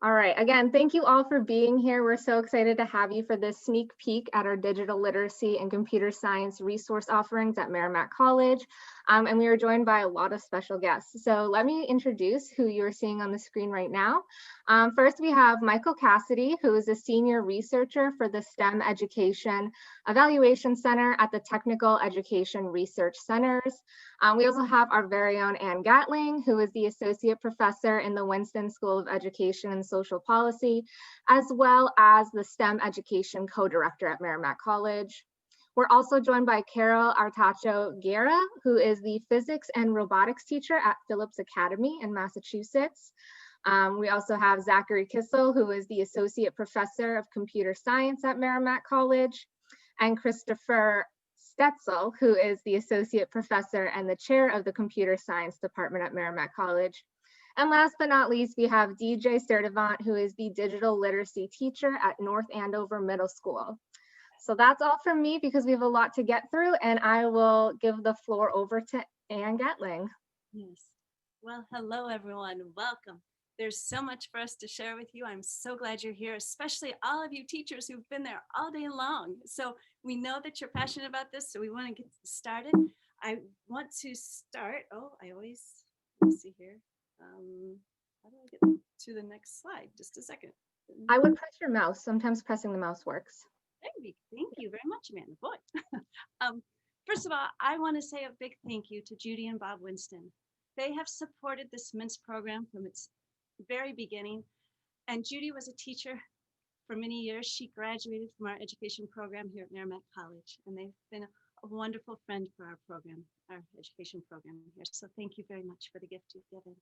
All right, again, thank you all for being here. We're so excited to have you for this sneak peek at our digital literacy and computer science resource offerings at Merrimack College. And we are joined by a lot of special guests. So let me introduce who you're seeing on the screen right now. First, we have Michael Cassidy, who is a senior researcher for the STEM Education Evaluation Center at the Technical Education Research Centers. We also have our very own Ann Gatling, who is the associate professor in the Winston School of Education and Social Policy, as well as the STEM education co-director at Merrimack College. We're also joined by Carol Artacho Guerra, who is the physics and robotics teacher at Phillips Academy in Massachusetts. We also have Zachary Kissel, who is the associate professor of computer science at Merrimack College, and Christopher Stetzel, who is the associate professor and the chair of the computer science department at Merrimack College. And last but not least, we have DJ Sturtevant, who is the digital literacy teacher at North Andover Middle School. So that's all from me because we have a lot to get through, and I will give the floor over to Ann Gatling. Yes. Well, hello, everyone. Welcome. There's so much for us to share with you. I'm so glad you're here, especially all of you teachers who've been there all day long. So we know that you're passionate about this, so we want to get started. I want to start. Let me see here. How do I get to the next slide? Just a second. I would press your mouse. Sometimes pressing the mouse works. Thank you very much, Amanda. Boy. First of all, I want to say a big thank you to Judy and Bob Winston. They have supported this MINCE program from its very beginning. And Judy was a teacher for many years. She graduated from our education program here at Merrimack College, and they've been a wonderful friend for our program, our education program here. So thank you very much for the gift you've given.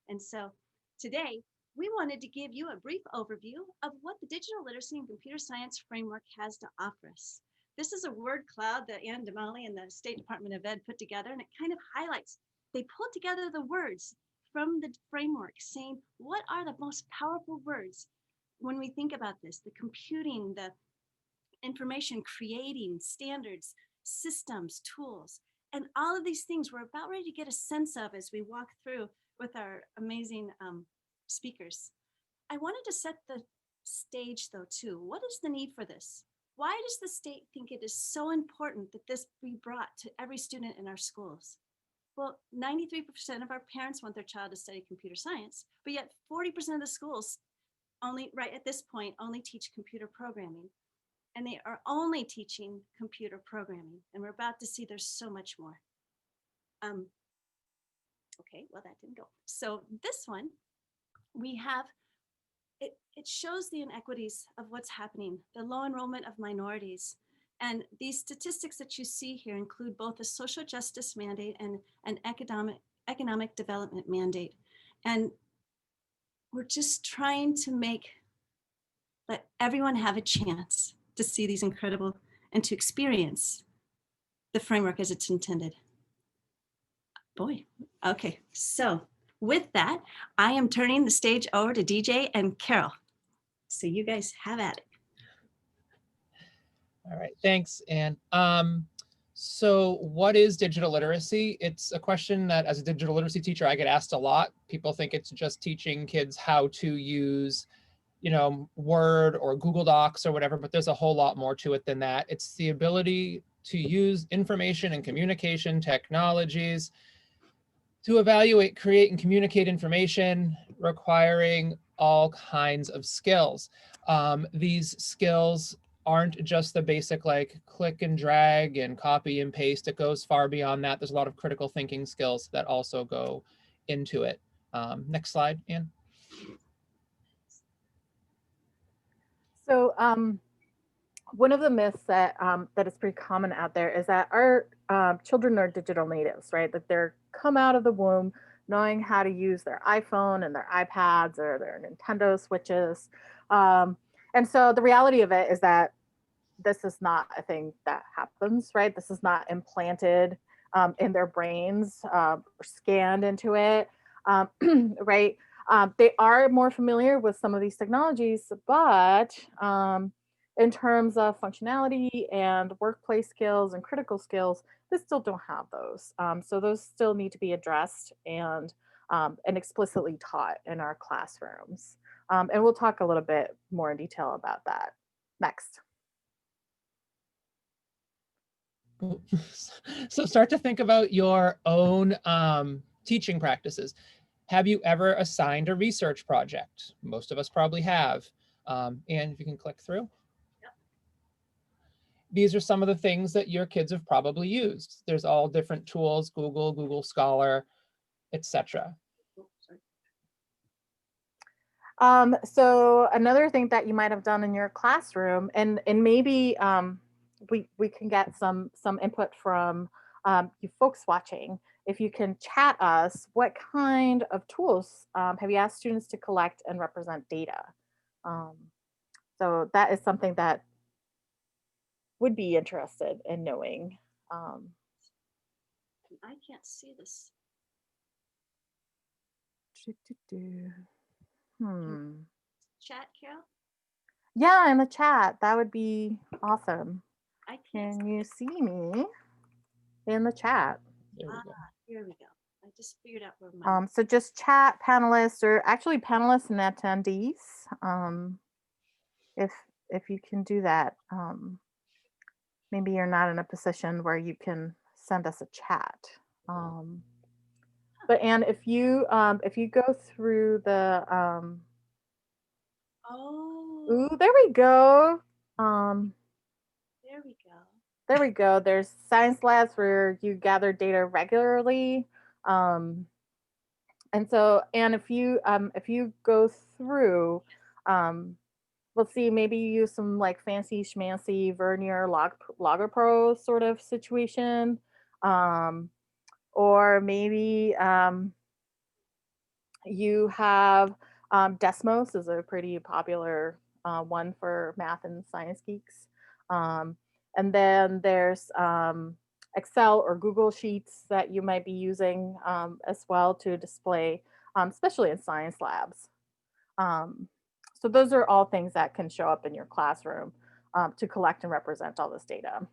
And so today, we wanted to give you a brief overview of what the digital literacy and computer science framework has to offer us. This is a word cloud that Ann Damali and the State Department of Ed put together, and it kind of highlights, they pulled together the words from the framework saying, what are the most powerful words when we think about this? The computing, the information creating, standards, systems, tools, and all of these things we're about ready to get a sense of as we walk through with our amazing speakers. I wanted to set the stage though too. What is the need for this? Why does the state think it is so important that this be brought to every student in our schools? Well, 93% of our parents want their child to study computer science, but yet 40% of the schools only, right at this point, only teach computer programming. And they are only teaching computer programming. And we're about to see there's so much more. Okay, well, that didn't go. So this one, we have, it shows the inequities of what's happening, the low enrollment of minorities. And these statistics that you see here include both a social justice mandate and an economic development mandate. And we're just trying to let everyone have a chance to see these incredible and to experience the framework as it's intended. Boy, okay, so with that, I am turning the stage over to DJ and Carol. So you guys have at it. All right, thanks, Ann. So what is digital literacy? It's a question that as a digital literacy teacher, I get asked a lot. People think it's just teaching kids how to use, Word or Google Docs or whatever, but there's a whole lot more to it than that. It's the ability to use information and communication technologies to evaluate, create, and communicate information, requiring all kinds of skills. These skills aren't just the basic like click and drag and copy and paste. It goes far beyond that. There's a lot of critical thinking skills that also go into it. Next slide, Ann. So one of the myths that that is pretty common out there is that our children are digital natives, right? That they're come out of the womb knowing how to use their iPhone and their iPads or their Nintendo Switches. And so the reality of it is that this is not a thing that happens, right? This is not implanted in their brains or scanned into it, right? They are more familiar with some of these technologies, but in terms of functionality and workplace skills and critical skills, they still don't have those. So those still need to be addressed. And and explicitly taught in our classrooms. And we'll talk a little bit more in detail about that next. So start to think about your own teaching practices. Have you ever assigned a research project? Most of us probably have. And if you can click through. These are some of the things that your kids have probably used. There's all different tools, Google Scholar, etc. So another thing that you might have done in your classroom, and maybe we can get some input from you folks watching. If you can chat us, what kind of tools have you asked students to collect and represent data? So that is something that would be interested in knowing. I can't see this. Chat, Carol? Yeah, in the chat, that would be awesome. I can't. Can you see me in the chat? There we go. Here we go. I just figured out where my. So just chat panelists, or actually panelists and attendees. If you can do that, maybe you're not in a position where you can send us a chat. But Anne, if you go through the Oh. ooh, there we go. There we go. There we go. There's science labs where you gather data regularly. And so, Anne, if you go through, we'll see, maybe you use some like fancy schmancy Vernier Logger Pro sort of situation. Or maybe you have Desmos is a pretty popular one for math and science geeks. And then there's Excel or Google Sheets that you might be using as well to display, especially in science labs. So those are all things that can show up in your classroom to collect and represent all this data.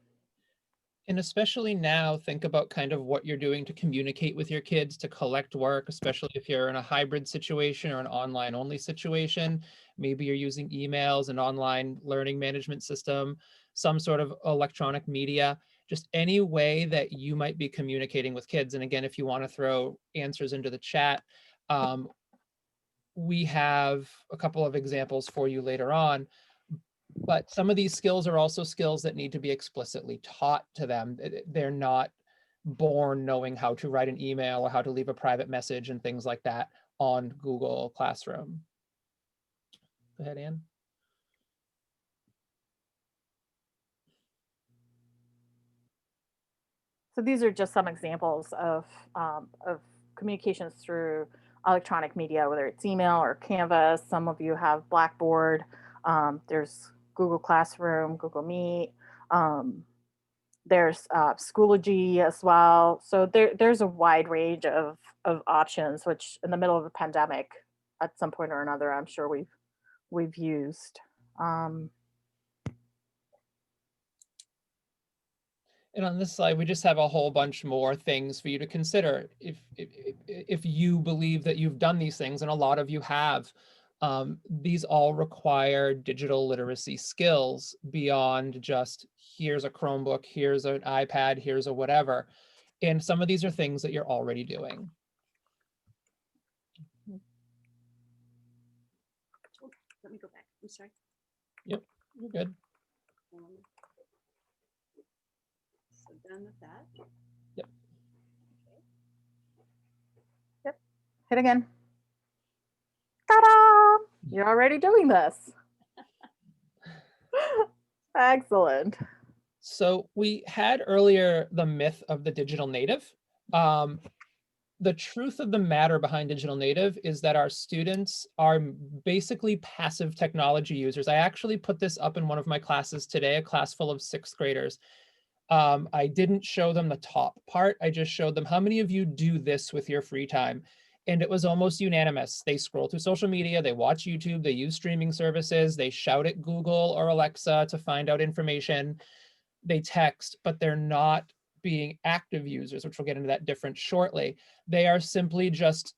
And especially now, think about kind of what you're doing to communicate with your kids, to collect work, especially if you're in a hybrid situation or an online only situation. Maybe you're using emails, an online learning management system, some sort of electronic media, just any way that you might be communicating with kids. And again, if you want to throw answers into the chat, we have a couple of examples for you later on. But some of these skills are also skills that need to be explicitly taught to them. They're not born knowing how to write an email or how to leave a private message and things like that on Google Classroom. Go ahead, Anne. So these are just some examples of communications through electronic media, whether it's email or Canvas. Some of you have Blackboard. There's Google Classroom, Google Meet. There's Schoology as well. So there's a wide range of options, which in the middle of a pandemic, at some point or another, I'm sure we've used. And on this slide, we just have a whole bunch more things for you to consider. If you believe that you've done these things, and a lot of you have, these all require digital literacy skills beyond just here's a Chromebook, here's an iPad, here's a whatever. And some of these are things that you're already doing. Let me go back. I'm sorry. Yep, you're good. So done with that. Yep. Okay. Yep. Hit again. Ta-da! You're already doing this. Excellent. So we had earlier the myth of the digital native. The truth of the matter behind digital native is that our students are basically passive technology users. I actually put this up in one of my classes today, a class full of 6th graders. I didn't show them the top part. I just showed them how many of you do this with your free time. And it was almost unanimous. They scroll through social media, they watch YouTube, they use streaming services, they shout at Google or Alexa to find out information, they text, but they're not being active users, which we'll get into that different shortly. They are simply just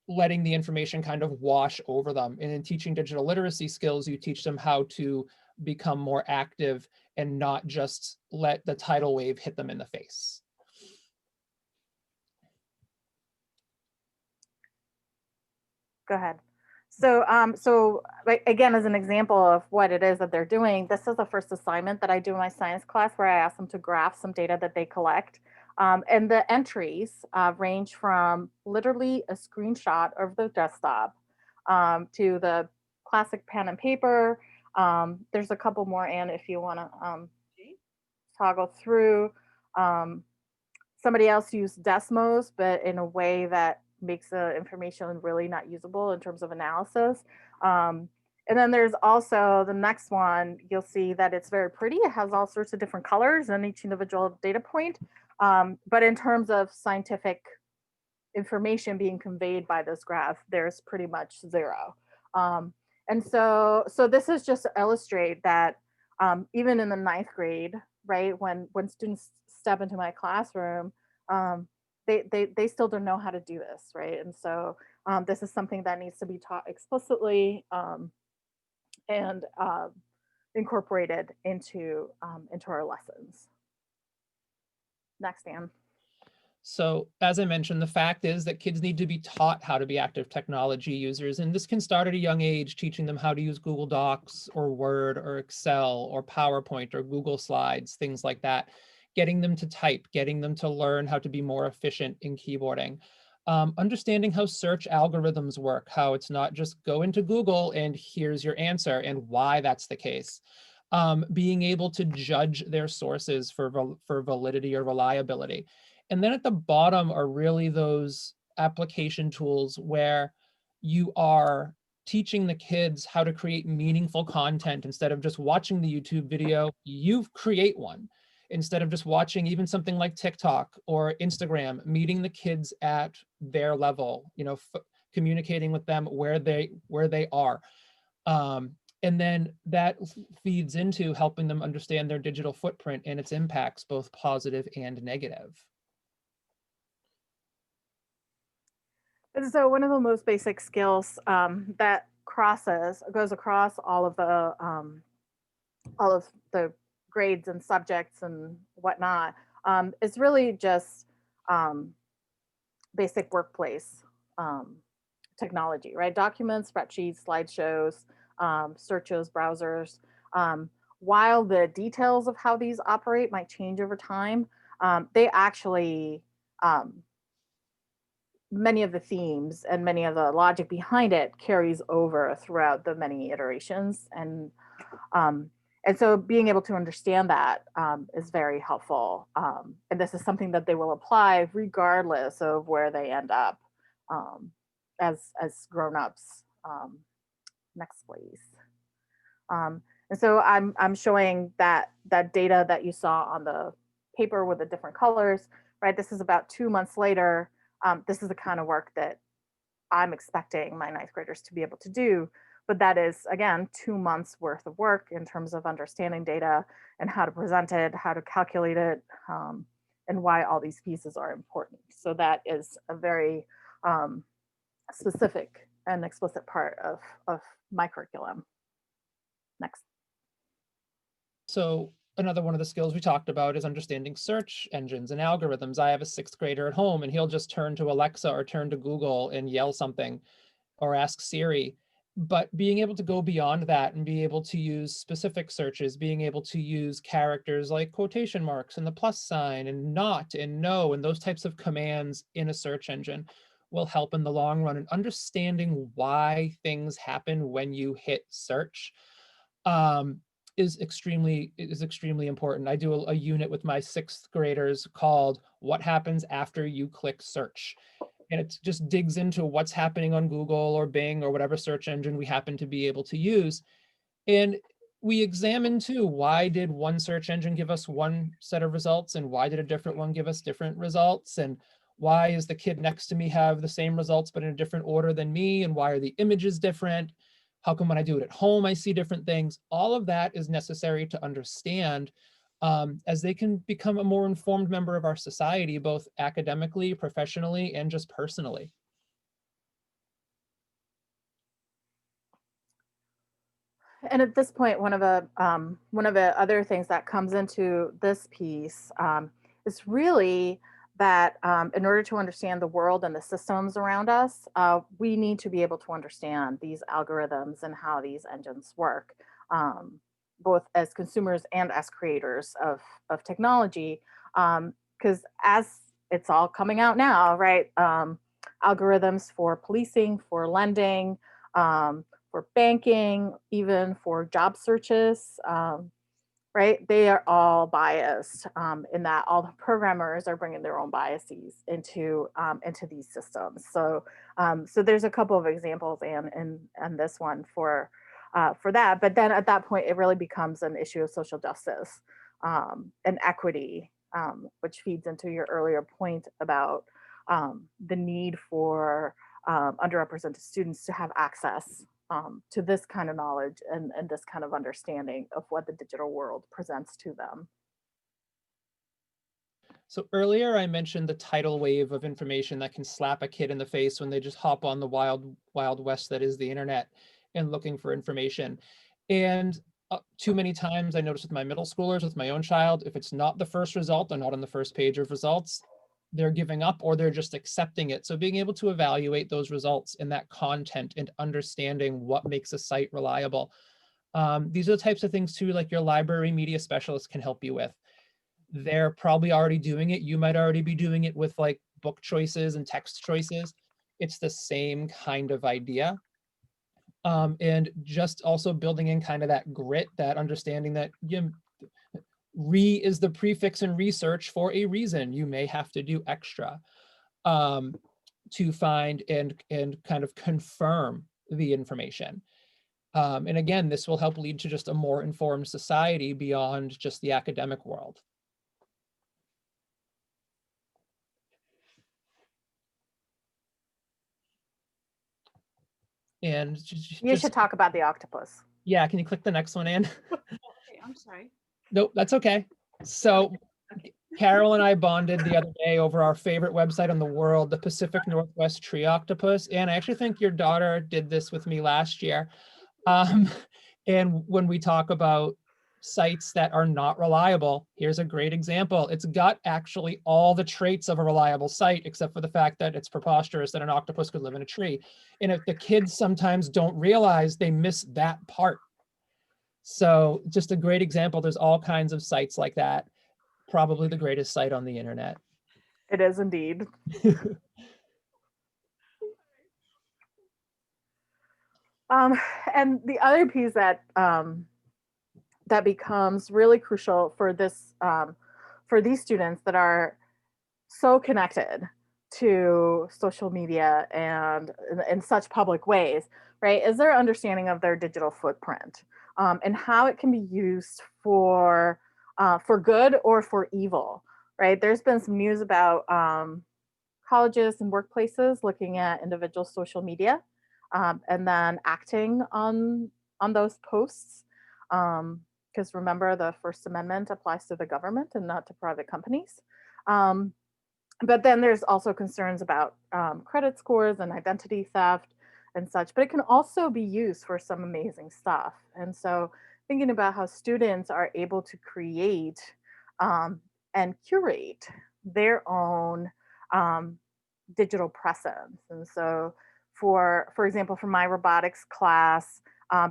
letting the information kind of wash over them. And in teaching digital literacy skills, you teach them how to become more active and not just let the tidal wave hit them in the face. Go ahead. So again, as an example of what it is that they're doing, this is the first assignment that I do in my science class where I ask them to graph some data that they collect. And the entries range from literally a screenshot of the desktop to the classic pen and paper. There's a couple more, Anne, if you want to toggle through. Somebody else used Desmos, but in a way that makes the information really not usable in terms of analysis. And then there's also the next one, you'll see that it's very pretty. It has all sorts of different colors in each individual data point. But in terms of scientific information being conveyed by this graph, there's pretty much zero. And so this is just to illustrate that even in the 9th grade, right, when students step into my classroom, they still don't know how to do this, right? And so this is something that needs to be taught explicitly and incorporated into our lessons. Next, Anne. So as I mentioned, the fact is that kids need to be taught how to be active technology users. And this can start at a young age, teaching them how to use Google Docs or Word or Excel or PowerPoint or Google Slides, things like that. Getting them to type, getting them to learn how to be more efficient in keyboarding. Understanding how search algorithms work, how it's not just go into Google and here's your answer and why that's the case. Being able to judge their sources for validity or reliability. And then at the bottom are really those application tools where you are teaching the kids how to create meaningful content. Instead of just watching the YouTube video, you create one. Instead of just watching even something like TikTok or Instagram, meeting the kids at their level, you know, communicating with them where they are. And then that feeds into helping them understand their digital footprint and its impacts, both positive and negative. And so one of the most basic skills that goes across all of the grades and subjects and whatnot is really just basic workplace technology, right? Documents, spreadsheets, slideshows, searches, browsers. While the details of how these operate might change over time, they actually many of the themes and many of the logic behind it carries over throughout the many iterations. And so being able to understand that is very helpful. And this is something that they will apply regardless of where they end up as grown-ups. Next, please. And so I'm showing that data that you saw on the paper with the different colors, right? This is about 2 months later. This is the kind of work that I'm expecting my 9th graders to be able to do. But that is, again, 2 months worth of work in terms of understanding data and how to present it, how to calculate it, and why all these pieces are important. So that is a very specific and explicit part of my curriculum. Next. So another one of the skills we talked about is understanding search engines and algorithms. I have a 6th grader at home and he'll just turn to Alexa or turn to Google and yell something or ask Siri. But being able to go beyond that and be able to use specific searches, being able to use characters like quotation marks and the plus sign and not and no and those types of commands in a search engine will help in the long run. And understanding why things happen when you hit search is extremely important. I do a unit with my 6th graders called What Happens After You Click Search. And it just digs into what's happening on Google or Bing or whatever search engine we happen to be able to use. And we examine too, why did one search engine give us one set of results and why did a different one give us different results? And why is the kid next to me have the same results but in a different order than me? And why are the images different? How come when I do it at home, I see different things? All of that is necessary to understand as they can become a more informed member of our society, both academically, professionally, and just personally. at this point, one of the other things that comes into this piece is really that in order to understand the world and the systems around us, we need to be able to understand these algorithms and how these engines work, both as consumers and as creators of technology. Because as it's all coming out now, right? Algorithms for policing, for lending, for banking, even for job searches, right? They are all biased in that all the programmers are bringing their own biases into these systems. So there's a couple of examples and this one for that. But then at that point, it really becomes an issue of social justice and equity, which feeds into your earlier point about the need for underrepresented students to have access to this kind of knowledge and this kind of understanding of what the digital world presents to them. So earlier I mentioned the tidal wave of information that can slap a kid in the face when they just hop on the wild west that is the internet and looking for information. And too many times I notice with my middle schoolers, with my own child, if it's not the first result, they're not on the first page of results, they're giving up or they're just accepting it. So being able to evaluate those results and that content and understanding what makes a site reliable. These are the types of things too, like your library media specialist can help you with. They're probably already doing it. You might already be doing it with like book choices and text choices. It's the same kind of idea. And just also building in kind of that grit, that understanding that re is the prefix in research for a reason. You may have to do extra to find and kind of confirm the information. And again, this will help lead to just a more informed society beyond just the academic world. And you should talk about the octopus. Yeah, can you click the next one in? Okay, I'm sorry. Nope, that's okay. So Carol and I bonded the other day over our favorite website in the world, the Pacific Northwest Tree Octopus. And I actually think your daughter did this with me last year. And when we talk about sites that are not reliable, here's a great example. It's got actually all the traits of a reliable site, except for the fact that it's preposterous that an octopus could live in a tree. And if the kids sometimes don't realize, they miss that part. So just a great example. There's all kinds of sites like that. Probably the greatest site on the internet. It is indeed. And the other piece that that becomes really crucial for this for these students that are so connected to social media and in such public ways, right, is their understanding of their digital footprint and how it can be used for good or for evil, right? There's been some news about colleges and workplaces looking at individual social media and then acting on those posts. Because remember, the First Amendment applies to the government and not to private companies. But then there's also concerns about credit scores and identity theft and such, but it can also be used for some amazing stuff. And so thinking about how students are able to create and curate their own digital presence. And so for example, for my robotics class,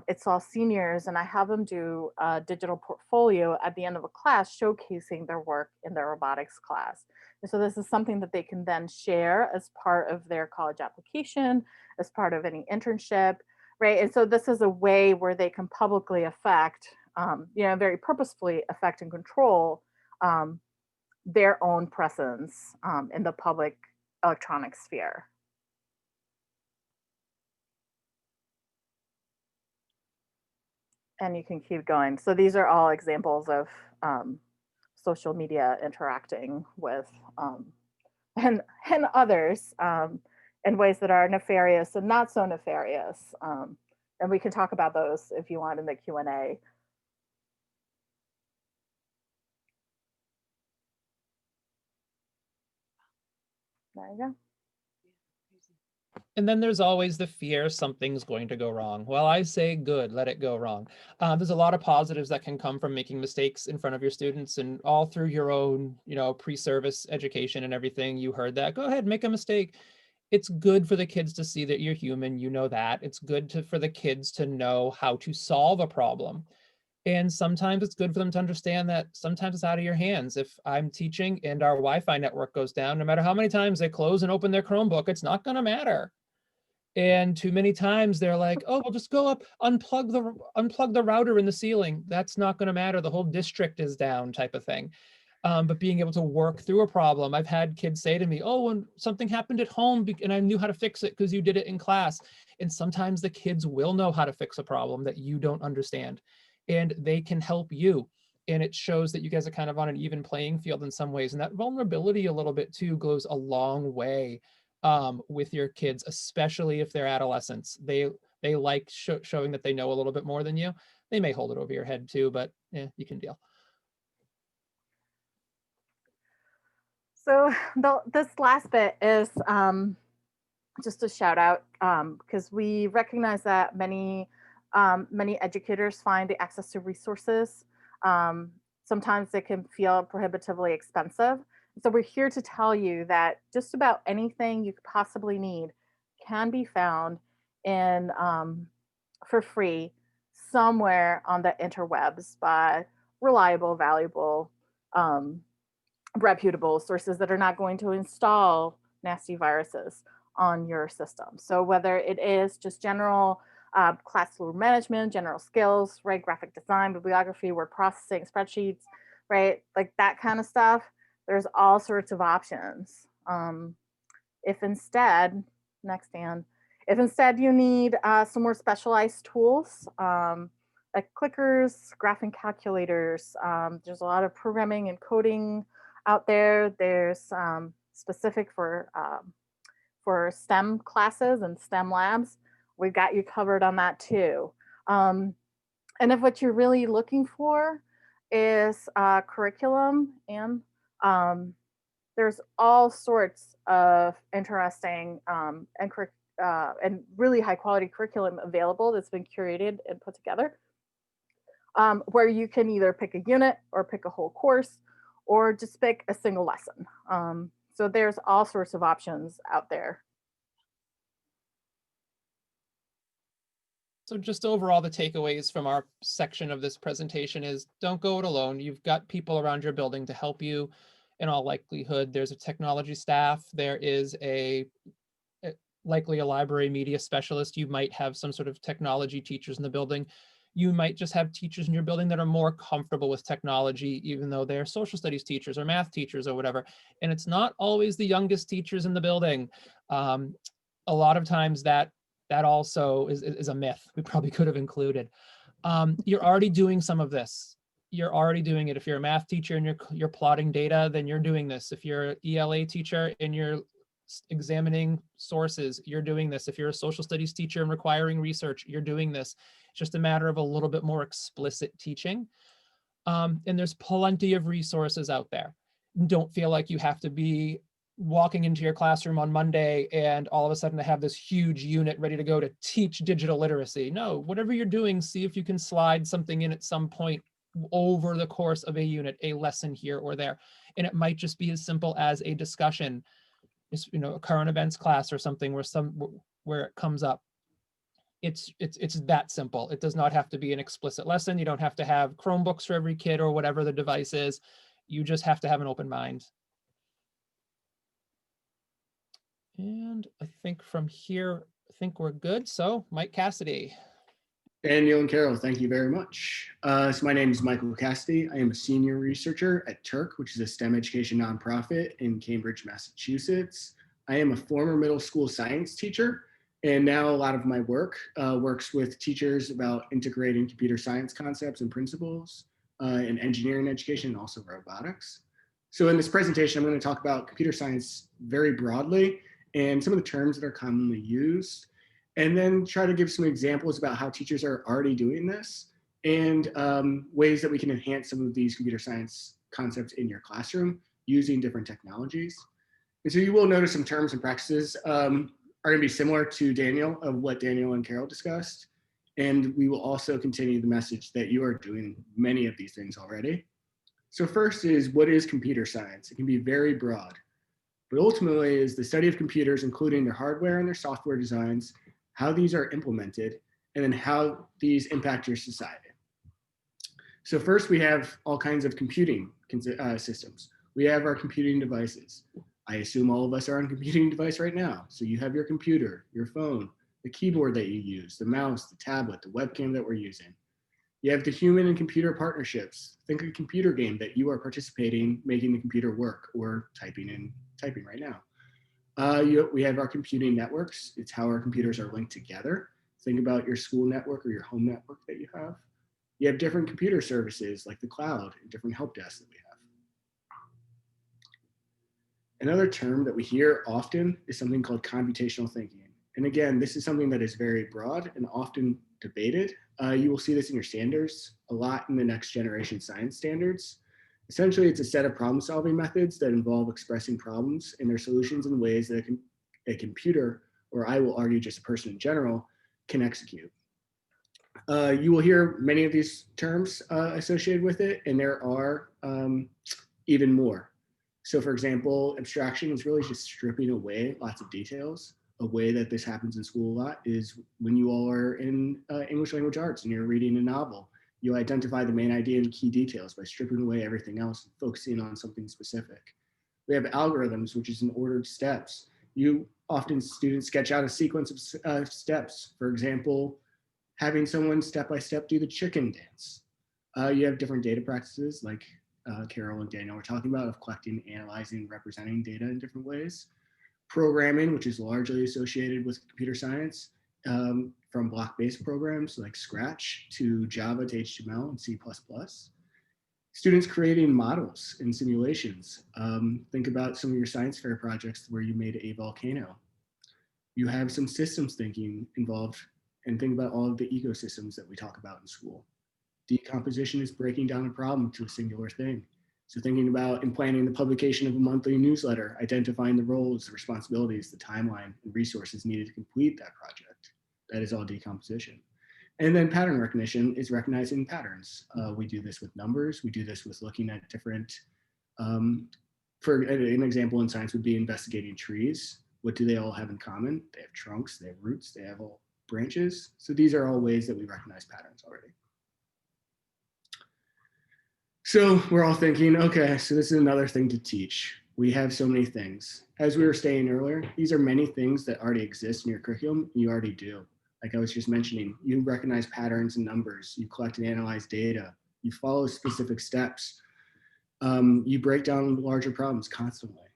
it's all seniors, and I have them do a digital portfolio at the end of a class showcasing their work in their robotics class. And so this is something that they can then share as part of their college application, as part of any internship, right? And so this is a way where they can publicly affect, very purposefully affect and control their own presence in the public electronic sphere. And you can keep going. So these are all examples of social media interacting with and others in ways that are nefarious and not so nefarious. And we can talk about those if you want in the Q&A. There you go. And then there's always the fear something's going to go wrong. Well, I say good, let it go wrong. There's a lot of positives that can come from making mistakes in front of your students, and all through your own, pre-service education and everything. You heard that. Go ahead, make a mistake. It's good for the kids to see that you're human. You know that. It's good for the kids to know how to solve a problem. And sometimes it's good for them to understand that sometimes it's out of your hands. If I'm teaching and our Wi-Fi network goes down, no matter how many times they close and open their Chromebook, it's not going to matter. And too many times they're like, oh, we'll just go up, unplug the router in the ceiling. That's not going to matter. The whole district is down, type of thing. But being able to work through a problem. I've had kids say to me, oh, when something happened at home and I knew how to fix it because you did it in class. And sometimes the kids will know how to fix a problem that you don't understand, and they can help you. And it shows that you guys are kind of on an even playing field in some ways. And that vulnerability a little bit too goes a long way with your kids, especially if they're adolescents. They like showing that they know a little bit more than you. They may hold it over your head too, but you can deal. So this last bit is just a shout out, because we recognize that many educators find the access to resources. Sometimes they can feel prohibitively expensive. So we're here to tell you that just about anything you could possibly need can be found in for free somewhere on the interwebs by reliable, valuable, reputable sources that are not going to install nasty viruses on your system. So whether it is just general classroom management, general skills, right, graphic design, bibliography, word processing, spreadsheets, right, like that kind of stuff, there's all sorts of options. If instead, next Dan, if instead you need some more specialized tools, like clickers, graphing calculators, there's a lot of programming and coding out there. There's specific for STEM classes and STEM labs. We've got you covered on that too. And if what you're really looking for is curriculum, and there's all sorts of interesting and really high quality curriculum available that's been curated and put together, where you can either pick a unit or pick a whole course or just pick a single lesson. So there's all sorts of options out there. So just overall, the takeaways from our section of this presentation is don't go it alone. You've got people around your building to help you. In all likelihood, there's a technology staff. There is likely a library media specialist. You might have some sort of technology teachers in the building. You might just have teachers in your building that are more comfortable with technology, even though they're social studies teachers or math teachers or whatever. And it's not always the youngest teachers in the building. A lot of times that also is a myth we probably could have included. You're already doing some of this. You're already doing it. If you're a math teacher and you're plotting data, then you're doing this. If you're an ELA teacher and you're examining sources, you're doing this. If you're a social studies teacher and requiring research, you're doing this. It's just a matter of a little bit more explicit teaching. And there's plenty of resources out there. Don't feel like you have to be walking into your classroom on Monday and all of a sudden have this huge unit ready to go to teach digital literacy. No, whatever you're doing, see if you can slide something in at some point over the course of a unit, a lesson here or there. And it might just be as simple as a discussion, a current events class or something where it comes up. It's that simple. It does not have to be an explicit lesson. You don't have to have Chromebooks for every kid or whatever the device is. You just have to have an open mind. And I think from here, I think we're good. So Mike Cassidy. Daniel and Carol, thank you very much. So my name is Michael Cassidy. I am a senior researcher at TERC, which is a STEM education nonprofit in Cambridge, Massachusetts. I am a former middle school science teacher, and now a lot of my work works with teachers about integrating computer science concepts and principles in engineering education and also robotics. So in this presentation, I'm going to talk about computer science very broadly and some of the terms that are commonly used, and then try to give some examples about how teachers are already doing this and ways that we can enhance some of these computer science concepts in your classroom using different technologies. And so you will notice some terms and practices are going to be similar to Daniel, of what Daniel and Carol discussed. And we will also continue the message that you are doing many of these things already. So first is, what is computer science? It can be very broad, but ultimately is the study of computers, including their hardware and their software designs, how these are implemented, and then how these impact your society. So first we have all kinds of computing systems. We have our computing devices. I assume all of us are on a computing device right now. So you have your computer, your phone, the keyboard that you use, the mouse, the tablet, the webcam that we're using. You have the human and computer partnerships. Think of a computer game that you are participating, making the computer work, or typing right now. We have our computing networks. It's how our computers are linked together. Think about your school network or your home network that you have. You have different computer services like the cloud and different help desks that we have. Another term that we hear often is something called computational thinking. And again, this is something that is very broad and often debated. You will see this in your standards a lot in the next generation science standards. Essentially, it's a set of problem solving methods that involve expressing problems and their solutions in ways that a computer, or I will argue just a person in general, can execute. You will hear many of these terms associated with it, and there are even more. So for example, abstraction is really just stripping away lots of details. A way that this happens in school a lot is when you all are in English language arts and you're reading a novel, you identify the main idea and key details by stripping away everything else and focusing on something specific. We have algorithms, which is in ordered steps. Students sketch out a sequence of steps. For example, having someone step-by-step do the chicken dance. You have different data practices like Carol and Daniel were talking about, of collecting, analyzing, representing data in different ways. Programming, which is largely associated with computer science, from block-based programs like Scratch to Java to HTML and C++. Students creating models and simulations. Think about some of your science fair projects where you made a volcano. You have some systems thinking involved, and think about all of the ecosystems that we talk about in school. Decomposition is breaking down a problem to a singular thing. So thinking about and planning the publication of a monthly newsletter, identifying the roles, the responsibilities, the timeline, and resources needed to complete that project. That is all decomposition. And then pattern recognition is recognizing patterns. We do this with numbers. We do this with looking at different, for an example in science would be investigating trees. What do they all have in common? They have trunks, they have roots, they have all branches. So these are all ways that we recognize patterns already. So we're all thinking, okay, so this is another thing to teach. We have so many things. As we were saying earlier, these are many things that already exist in your curriculum, and you already do. Like I was just mentioning, you recognize patterns and numbers, you collect and analyze data, you follow specific steps, you break down larger problems constantly.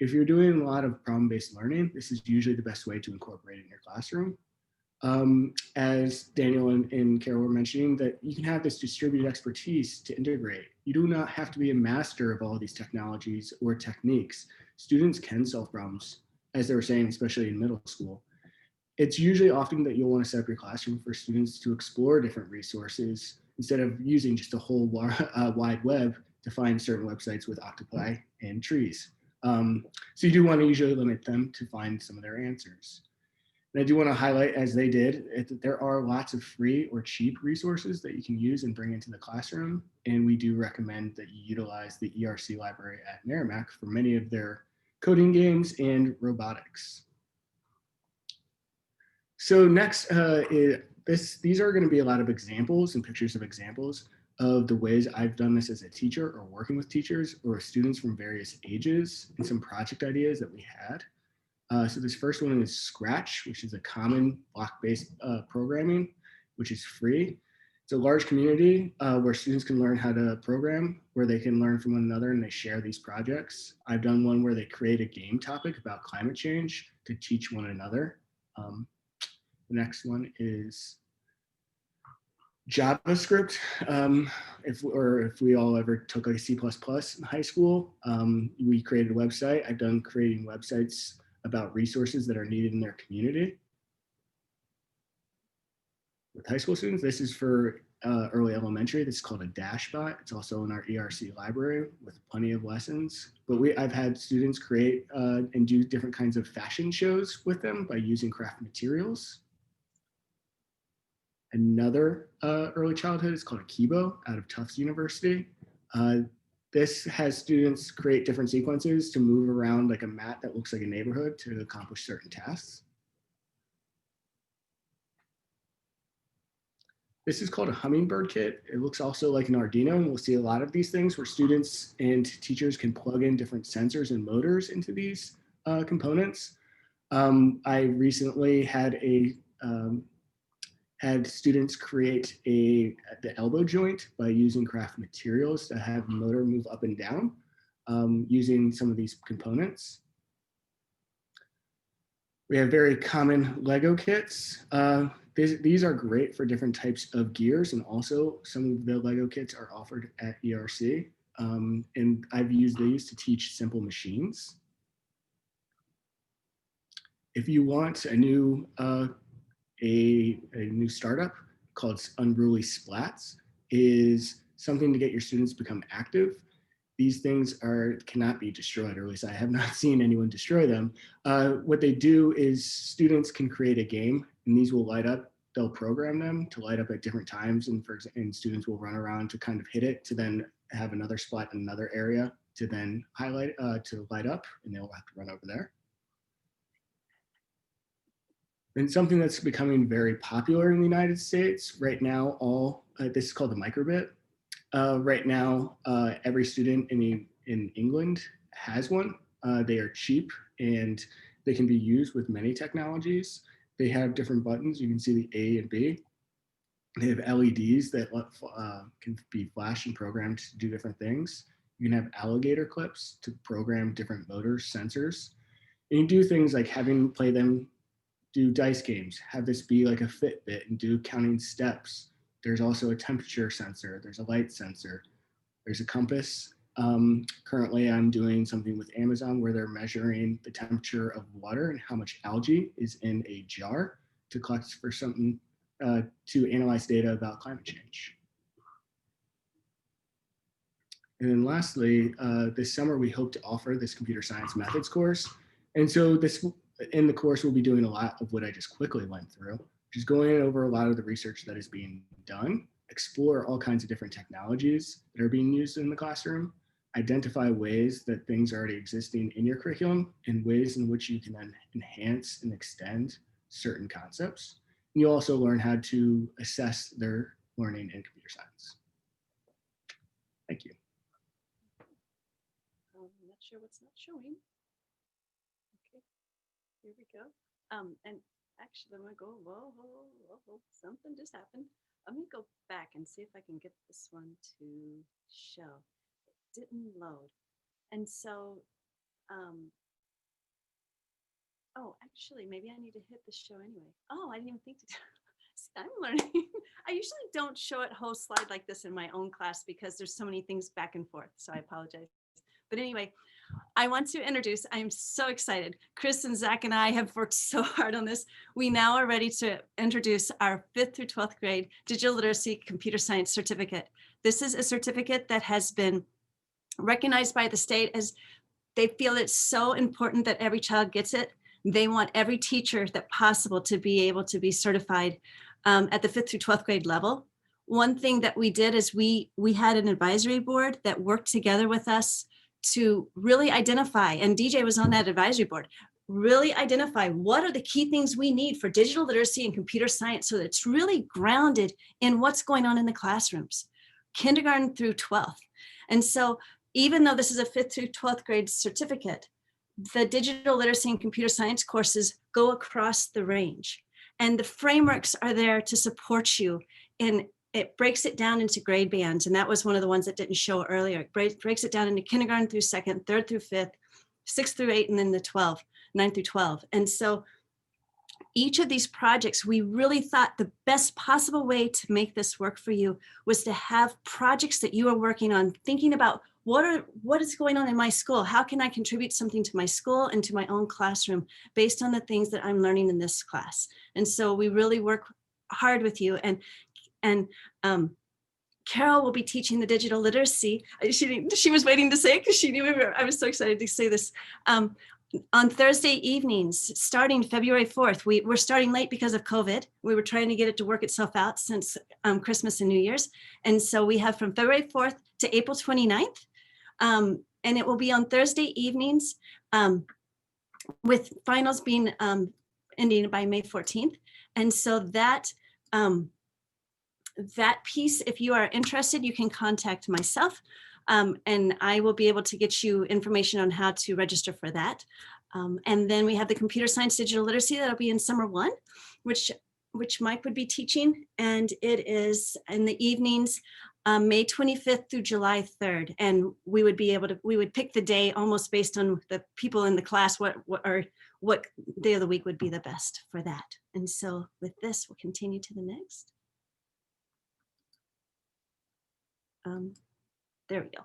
If you're doing a lot of problem-based learning, this is usually the best way to incorporate it in your classroom. As Daniel and Carol were mentioning, that you can have this distributed expertise to integrate. You do not have to be a master of all these technologies or techniques. Students can solve problems, as they were saying, especially in middle school. It's usually often that you'll want to set up your classroom for students to explore different resources instead of using just a whole wide web to find certain websites with octopi and trees. So you do want to usually limit them to find some of their answers. And I do want to highlight, as they did, that there are lots of free or cheap resources that you can use and bring into the classroom. And we do recommend that you utilize the ERC library at Merrimack for many of their coding games and robotics. So next, these are going to be a lot of examples and pictures of examples of the ways I've done this as a teacher or working with teachers or students from various ages and some project ideas that we had. So this first one is Scratch, which is a common block-based programming, which is free. It's a large community where students can learn how to program, where they can learn from one another and they share these projects. I've done one where they create a game topic about climate change to teach one another. The next one is JavaScript. If we all ever took a C++ in high school, we created a website. I've done creating websites about resources that are needed in their community. with high school students. This is for early elementary. This is called a Dashbot. It's also in our ERC library with plenty of lessons. But I've had students create and do different kinds of fashion shows with them by using craft materials. Another early childhood is called a Kibo out of Tufts University. This has students create different sequences to move around like a map that looks like a neighborhood to accomplish certain tasks. This is called a Hummingbird Kit. It looks also like an Arduino, and we'll see a lot of these things where students and teachers can plug in different sensors and motors into these components. I recently had had students create the elbow joint by using craft materials to have the motor move up and down using some of these components. We have very common Lego kits. These are great for different types of gears, and also some of the Lego kits are offered at ERC. And I've used these to teach simple machines. If you want a new startup called Unruly Splats, is something to get your students to become active. These things cannot be destroyed, or at least I have not seen anyone destroy them. What they do is students can create a game, and these will light up. They'll program them to light up at different times, and students will run around to kind of hit it to then have another splat in another area to then highlight to light up, and they'll have to run over there. And something that's becoming very popular in the United States right now, this is called the microbit. Right now, every student in England has one. They are cheap and they can be used with many technologies. They have different buttons. You can see the A and B. They have LEDs that can be flashed and programmed to do different things. You can have alligator clips to program different motors, sensors. And you do things like play them do dice games, have this be like a Fitbit and do counting steps. There's also a temperature sensor. There's a light sensor. There's a compass. Currently, I'm doing something with Amazon where they're measuring the temperature of water and how much algae is in a jar to collect for something to analyze data about climate change. And then lastly, this summer, we hope to offer this computer science methods course. And so in the course, we'll be doing a lot of what I just quickly went through, just going over a lot of the research that is being done, explore all kinds of different technologies that are being used in the classroom, identify ways that things are already existing in your curriculum and ways in which you can then enhance and extend certain concepts. And you'll also learn how to assess their learning in computer science. Thank you. I'm not sure what's not showing. Okay, here we go. And actually, I'm gonna go, whoa, something just happened. I'm gonna go back and see if I can get this one to show. It didn't load. And so, oh, actually, maybe I need to hit the show anyway. Oh, I didn't even think to do. I'm learning. I usually don't show it whole slide like this in my own class because there's so many things back and forth. So I apologize. But anyway, I want to introduce, I'm so excited. Chris and Zach and I have worked so hard on this. We now are ready to introduce our 5th through 12th grade digital literacy computer science certificate. This is a certificate that has been recognized by the state as they feel it's so important that every child gets it. They want every teacher that possible to be able to be certified at the 5th through 12th grade level. One thing that we did is we had an advisory board that worked together with us to really identify, and DJ was on that advisory board, really identify what are the key things we need for digital literacy and computer science so that it's really grounded in what's going on in the classrooms, kindergarten through 12th. And so even though this is a 5th through 12th grade certificate, the digital literacy and computer science courses go across the range. And the frameworks are there to support you. And it breaks it down into grade bands. And that was one of the ones that didn't show earlier. It breaks it down into kindergarten through 2nd, 3rd through 5th, 6th through 8, and then the 9th through 12. And so each of these projects, we really thought the best possible way to make this work for you was to have projects that you are working on, thinking about what is going on in my school? How can I contribute something to my school and to my own classroom based on the things that I'm learning in this class? And so we really work hard with you. And Carol will be teaching the digital literacy. She was waiting to say it because she knew I was so excited to say this. On Thursday evenings, starting February 4th, we're starting late because of COVID. We were trying to get it to work itself out since Christmas and New Year's. And so we have from February 4th to April 29th. And it will be on Thursday evenings with finals being ending by May 14th. And so that piece, if you are interested, you can contact myself. And I will be able to get you information on how to register for that. And then we have the computer science digital literacy that'll be in summer 1, which Mike would be teaching. And it is in the evenings, May 25th through July 3rd. And we would pick the day almost based on the people in the class, what day of the week would be the best for that. And so with this, we'll continue to the next. There we go.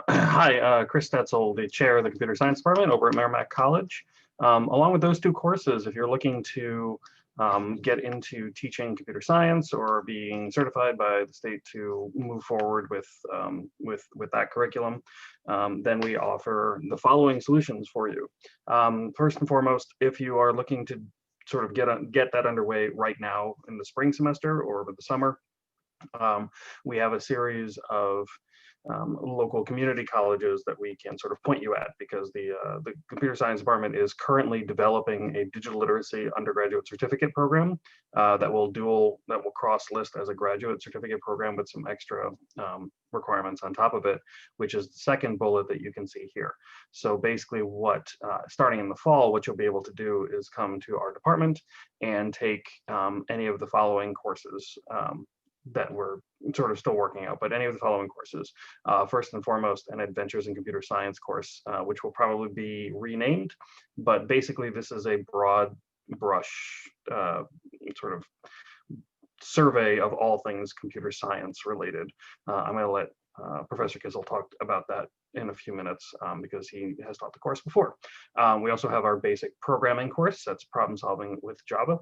Hi, Chris Stetzel, the chair of the computer science department over at Merrimack College. Along with those 2 courses, if you're looking to get into teaching computer science or being certified by the state to move forward with that curriculum, then we offer the following solutions for you. First and foremost, if you are looking to sort of get that underway right now in the spring semester or over the summer, we have a series of local community colleges that we can sort of point you at, because the computer science department is currently developing a digital literacy undergraduate certificate program that will cross list as a graduate certificate program with some extra requirements on top of it, which is the second bullet that you can see here. So basically starting in the fall, what you'll be able to do is come to our department and take any of the following courses that we're sort of still working out, but any of the following courses. First and foremost, an Adventures in Computer Science course, which will probably be renamed, but basically this is a broad brush sort of survey of all things computer science related. I'm going to let Professor Kissel talk about that in a few minutes because he has taught the course before. We also have our basic programming course, that's problem solving with Java.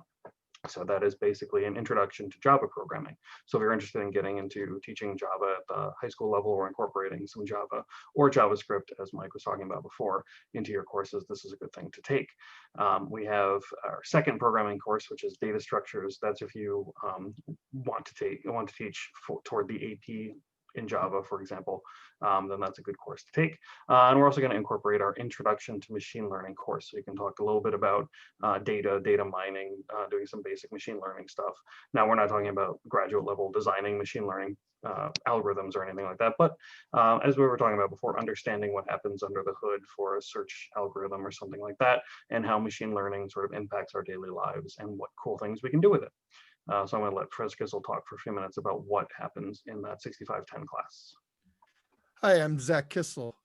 So that is basically an introduction to Java programming. So if you're interested in getting into teaching Java at the high school level or incorporating some Java or JavaScript, as Mike was talking about before, into your courses, this is a good thing to take. We have our second programming course, which is data structures. That's if you want to teach toward the AP in Java, for example, then that's a good course to take. And we're also going to incorporate our Introduction to Machine Learning course. So you can talk a little bit about data mining, doing some basic machine learning stuff. Now, we're not talking about graduate level designing machine learning algorithms or anything like that, but as we were talking about before, understanding what happens under the hood for a search algorithm or something like that, and how machine learning sort of impacts our daily lives and what cool things we can do with it. So I'm going to let Professor Kissel talk for a few minutes about what happens in that 6510 class. Hi, I'm Zach Kissel,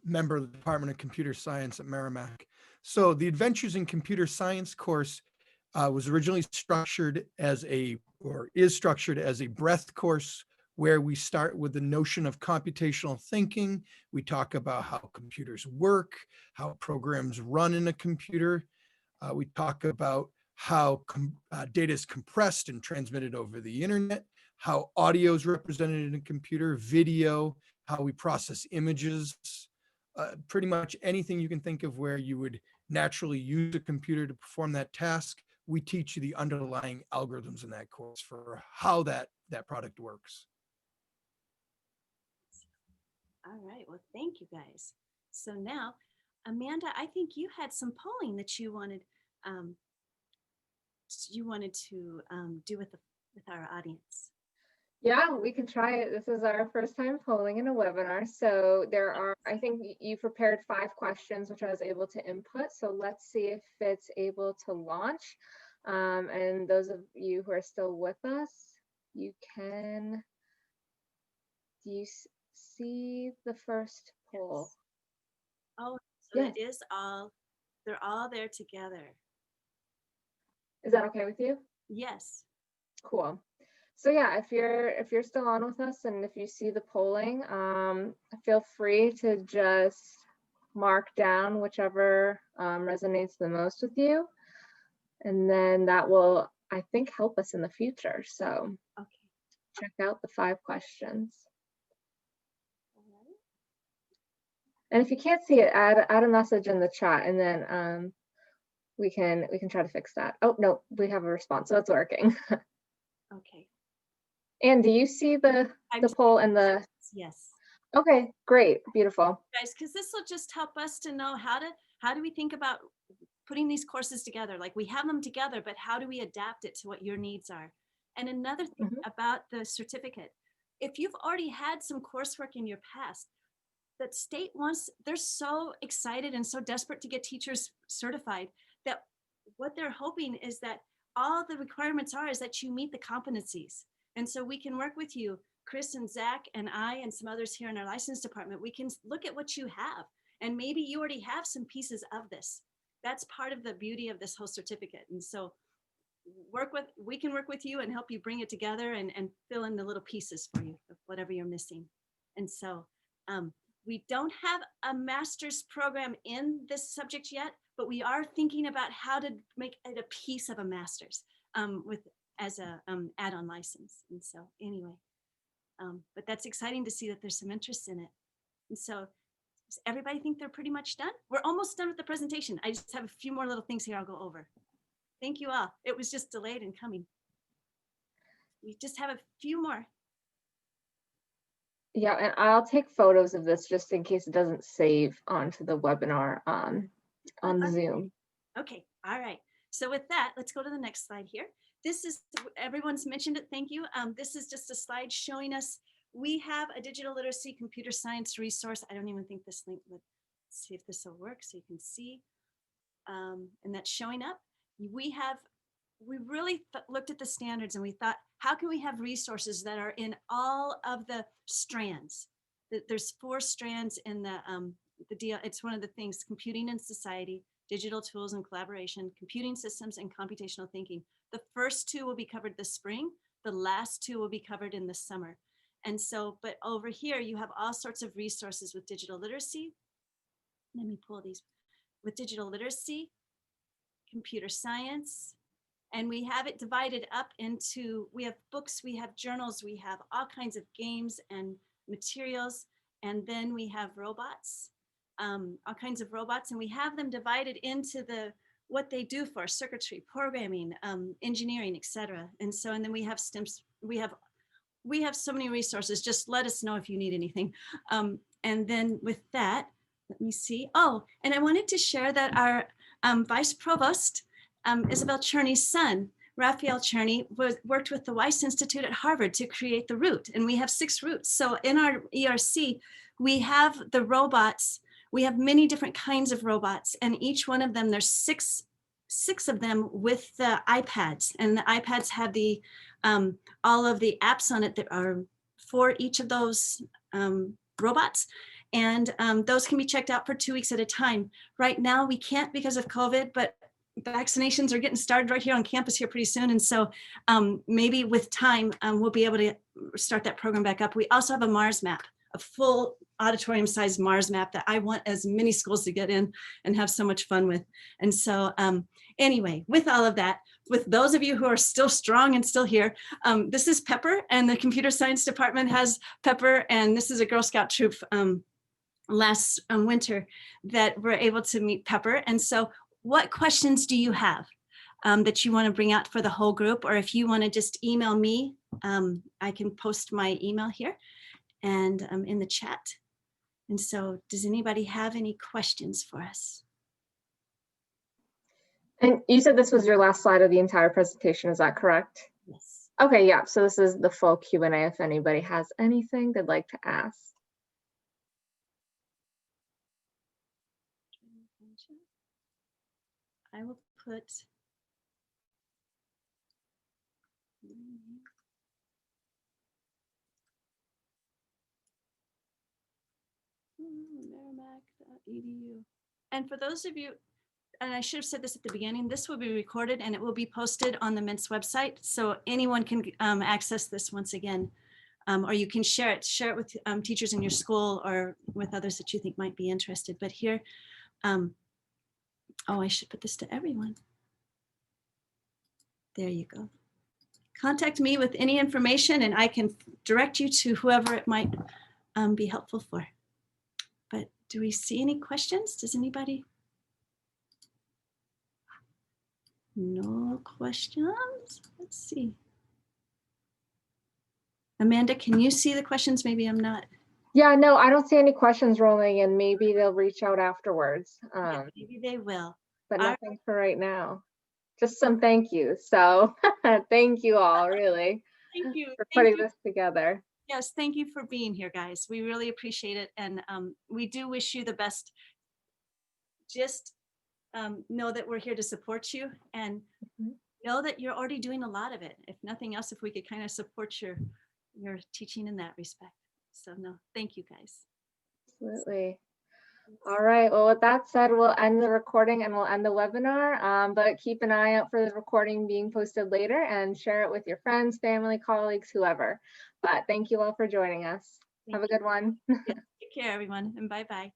member of the Department of Computer Science at Merrimack. So the Adventures in Computer Science course was originally structured is structured as a breadth course where we start with the notion of computational thinking. We talk about how computers work, how programs run in a computer. We talk about how data is compressed and transmitted over the internet, how audio is represented in a computer, video, how we process images, pretty much anything you can think of where you would naturally use a computer to perform that task. We teach you the underlying algorithms in that course for how that product works. All right, well, thank you guys. So now, Amanda, I think you had some polling that you wanted to do with our audience. Yeah, we could try it. This is our first time polling in a webinar. So I think you prepared 5 questions, which I was able to input. So let's see if it's able to launch. And those of you who are still with us, do you see the first poll? Oh, so Yeah. they're all there together. Is that okay with you? Yes. Cool. So yeah, if you're still on with us and if you see the polling, feel free to just mark down whichever resonates the most with you. And then that will, I think, help us in the future. So Okay. check out the 5 questions. And if you can't see it, add a message in the chat, and then we can try to fix that. Oh no, we have a response, so it's working. Okay. And do you see the poll and the? Yes. Okay, great, beautiful. Guys, because this will just help us to know how do we think about putting these courses together? Like, we have them together, but how do we adapt it to what your needs are? And another thing about the certificate, if you've already had some coursework in your past, that state wants, they're so excited and so desperate to get teachers certified that what they're hoping is that all the requirements is that you meet the competencies. And so we can work with you, Chris and Zach and I and some others here in our license department. We can look at what you have, and maybe you already have some pieces of this. That's part of the beauty of this whole certificate. And so we can work with you and help you bring it together and fill in the little pieces for you of whatever you're missing. And so we don't have a master's program in this subject yet, but we are thinking about how to make it a piece of a master's as a add-on license. And so anyway, but that's exciting to see that there's some interest in it. And so does everybody think they're pretty much done? We're almost done with the presentation. I just have a few more little things here I'll go over. Thank you all. It was just delayed in coming. We just have a few more. Yeah, and I'll take photos of this just in case it doesn't save onto the webinar on Zoom. Okay, all right. So with that, let's go to the next slide here. This is, everyone's mentioned it, thank you. This is just a slide showing us, we have a digital literacy computer science resource. I don't even think this link would, see if this will work so you can see. And that's showing up. We really looked at the standards and we thought, how can we have resources that are in all of the strands? There's 4 strands in the deal. It's one of the things: computing and society, digital tools and collaboration, computing systems, and computational thinking. The first 2 will be covered this spring. The last 2 will be covered in the summer. And so, but over here, you have all sorts of resources with digital literacy. Let me pull these. With digital literacy, computer science, and we have it divided up into, we have books, we have journals, we have all kinds of games and materials, and then we have robots, all kinds of robots, and we have them divided into what they do for circuitry, programming, engineering, etc. And so, and then we have STEMs, we have so many resources. Just let us know if you need anything. And then with that, let me see. Oh, and I wanted to share that our Vice Provost, Isabel Cherney's son, Raphael Cherney, worked with the Weiss Institute at Harvard to create the root. And we have 6 roots. So in our ERC, we have the robots. We have many different kinds of robots. And each one of them, there's six of them with the iPads. And the iPads have the all of the apps on it that are for each of those robots. And those can be checked out for 2 weeks at a time. Right now, we can't because of COVID, but vaccinations are getting started right here on campus here pretty soon. And so maybe with time, we'll be able to start that program back up. We also have a Mars map, a full auditorium sized Mars map that I want as many schools to get in and have so much fun with. And so anyway, with all of that, with those of you who are still strong and still here, this is Pepper, and the computer science department has Pepper, and this is a Girl Scout troop last winter that were able to meet Pepper. And so what questions do you have that you want to bring out for the whole group? Or if you want to just email me, I can post my email here and in the chat. And so does anybody have any questions for us? And you said this was your last slide of the entire presentation, is that correct? Yes. Okay, yeah, so this is the full Q&A if anybody has anything they'd like to ask. I will put Merrimack.edu. And for those of you, and I should have said this at the beginning, this will be recorded and it will be posted on the Mintz website. So anyone can access this once again, or you can share it with teachers in your school or with others that you think might be interested. But here, oh, I should put this to everyone. There you go. Contact me with any information and I can direct you to whoever it might be helpful for. But do we see any questions? Does anybody? No questions? Let's see. Amanda, can you see the questions? Maybe I'm not. Yeah, no, I don't see any questions rolling in. Maybe they'll reach out afterwards. Yeah, maybe they will. But nothing for right now. Just some thank yous. So thank you all, really, Thank you for putting this together. Yes, thank you for being here, guys. We really appreciate it. And we do wish you the best. Just know that we're here to support you and know that you're already doing a lot of it. If nothing else, if we could kind of support your teaching in that respect. So no, thank you guys. Absolutely. All right, well, with that said, we'll end the recording and we'll end the webinar, but keep an eye out for the recording being posted later and share it with your friends, family, colleagues, whoever. But thank you all for joining us. Have a good one. Yeah, take care, everyone, and bye-bye.